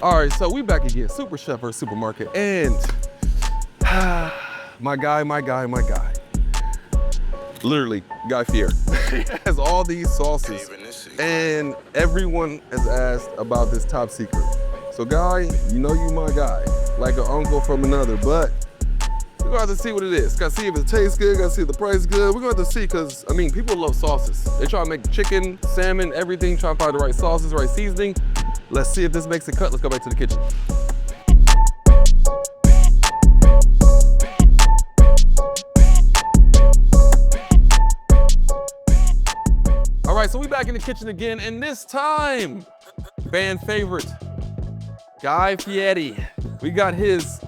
All right, so we back again, Super Chef versus Supermarket, and my guy. Literally, Guy Fieri. He has all these sauces, and everyone has asked about this top secret. So Guy, you know you my guy, like an uncle from another, but we're gonna have to see what it is. Gotta see if it tastes good, gotta see if the price is good. We're gonna have to see, cause I mean, people love sauces. They try to make chicken, salmon, everything, try to find the right sauces, right seasoning. Let's see if this makes a cut. Let's go back to the kitchen. All right, so we back in the kitchen again, and this time, fan favorite, Guy Fieri. We got his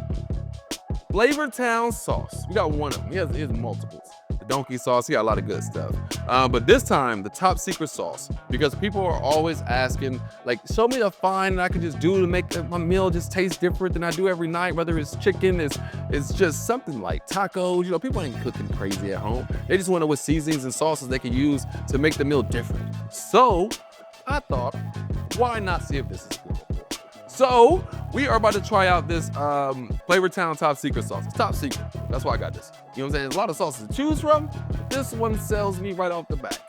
Flavortown sauce. We got one of them. He has multiples. The donkey sauce, he got a lot of good stuff. But this time, the top secret sauce, because people are always asking, like, show me a find that I can just do to make my meal just taste different than I do every night, whether it's chicken, it's just something like tacos. You know, people ain't cooking crazy at home. They just want to know what seasonings and sauces they can use to make the meal different. So I thought, why not see if this is good? So we are about to try out this Flavortown top secret sauce. It's top secret. That's why I got this. You know what I'm saying? There's a lot of sauces to choose from. This one sells me right off the back.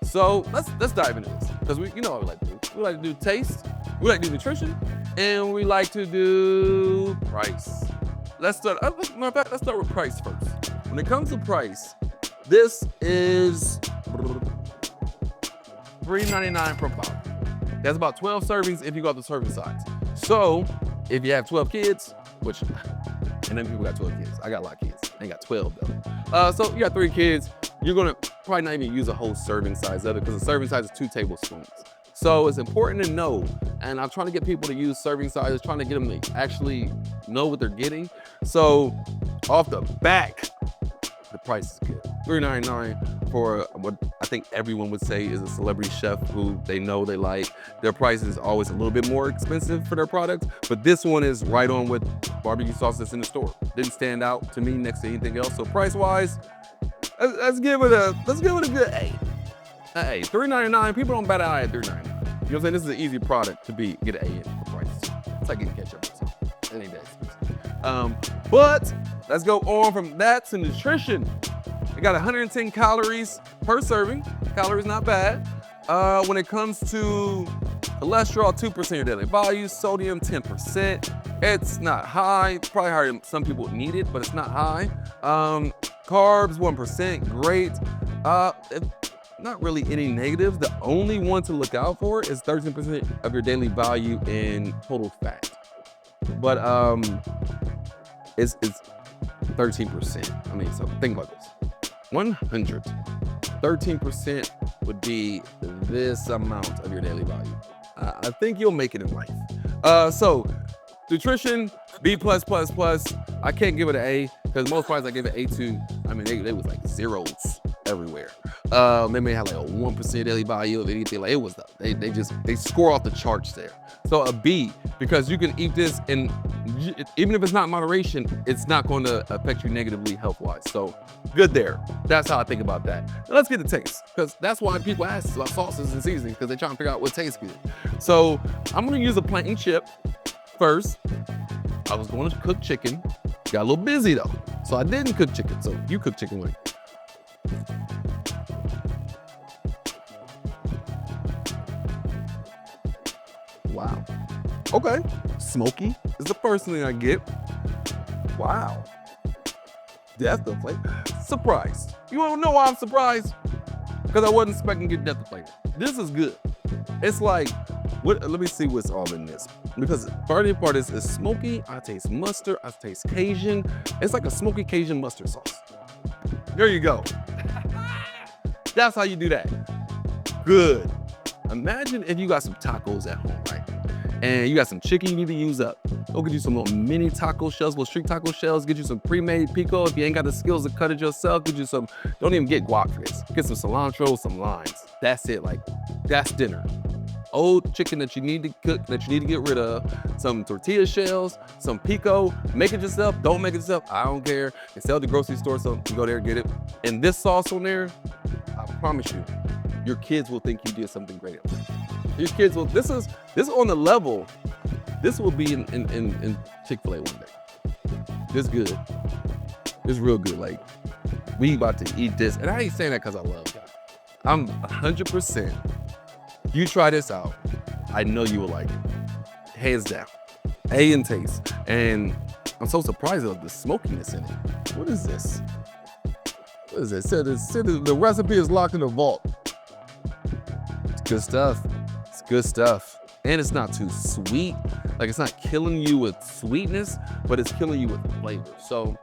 So let's dive into this, because you know what we like to do. We like to do taste, we like to do nutrition, and we like to do price. Let's start. Matter of fact, let's start with price first. When it comes to price, this is $3.99 per pound. That's about 12 servings if you go up the serving size. So if you have 12 kids, which, and then people got 12 kids. I got a lot of kids. I ain't got 12 though. So you got 3 kids, you're gonna probably not even use a whole serving size of it, because the serving size is 2 tablespoons. So it's important to know, and I'm trying to get people to use serving sizes, trying to get them to actually know what they're getting. So off the back, the price is good. $3.99 for what I think everyone would say is a celebrity chef who they know they like. Their price is always a little bit more expensive for their product, but this one is right on with barbecue sauce that's in the store. Didn't stand out to me next to anything else. So price-wise, let's give it a good A. Hey, $3.99. People don't bat an eye at $3.99. You know what I'm saying? This is an easy product to get an A in for price. It's like getting ketchup. It ain't that expensive. But let's go on from that to nutrition. It got 110 calories per serving. Calories not bad. When it comes to cholesterol, 2% of your daily value. Sodium, 10%. It's not high. It's probably higher than some people need it, but it's not high. Carbs, 1%. Great. Not really any negatives. The only one to look out for is 13% of your daily value in total fat. But it's 13%. I mean, so think about this. 100. 13% would be this amount of your daily value. I think you'll make it in life. So nutrition, B+++. I can't give it an A, because most parts I give it A to, I mean, they was like zeros everywhere. They may have like a 1% daily value of anything. Like, it was, they score off the charts there. So a B, because you can eat this, and even if it's not moderation, it's not going to affect you negatively health-wise. So good there. That's how I think about that. Now let's get the taste, because that's why people ask about sauces and seasonings, because they're trying to figure out what tastes good. So I'm gonna use a plain chip first. I was going to cook chicken. Got a little busy though, so I didn't cook chicken. So you cook chicken with it. Wow. Okay. Smoky is the first thing I get. Wow. Depth of flavor. Surprised. You wanna know why I'm surprised? Because I wasn't expecting to get depth of flavor. This is good. It's like, let me see what's all in this. Because part is smoky. I taste mustard. I taste Cajun. It's like a smoky Cajun mustard sauce. There you go. That's how you do that. Good. Imagine if you got some tacos at home, right? And you got some chicken you need to use up. Go get you some little mini taco shells, little street taco shells. Get you some pre-made pico. If you ain't got the skills to cut it yourself, get you some, don't even get guac for this. Get some cilantro, some limes. That's it, like, that's dinner. Old chicken that you need to cook, that you need to get rid of, some tortilla shells, some pico. Make it yourself, don't make it yourself, I don't care. They sell at the grocery store, so you go there and get it. And this sauce on there, I promise you, your kids will think you did something great. Your kids will, this is on the level This will be in Chick-fil-A one day. This good. This real good. Like, we about to eat this. And I ain't saying that because I love y'all. I'm 100%. You try this out. I know you will like it. Hands down. A in taste. And I'm so surprised of the smokiness in it. What is this? What is this? The recipe is locked in the vault. It's good stuff. It's good stuff. And it's not too sweet. Like, it's not killing you with sweetness, but it's killing you with flavor. So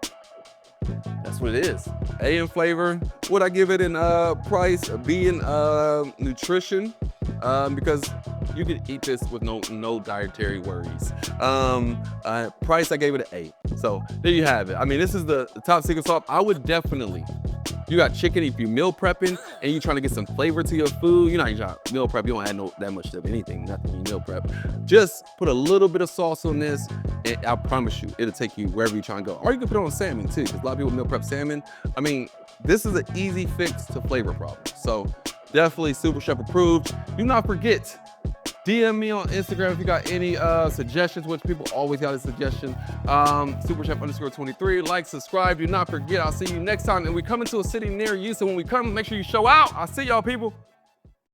that's what it is. A in flavor. Would I give it in price? B in nutrition, because you can eat this with no dietary worries. Price, I gave it an A. So there you have it. I mean, this is the top secret sauce. I would definitely. You got chicken if you meal prepping and you trying to get some flavor to your food. You're not trying to meal prep. You don't add that much of anything, nothing in meal prep. Just put a little bit of sauce on this, and I promise you, it'll take you wherever you're trying to go. Or you can put it on salmon too, because a lot of people meal prep salmon. I mean, this is an easy fix to flavor problems. So definitely Super Chef approved. Do not forget, DM me on Instagram if you got any suggestions, which people always got a suggestion. SuperChef_23. Like, subscribe. Do not forget. I'll see you next time. And we coming to a city near you. So when we come, make sure you show out. I'll see y'all, people.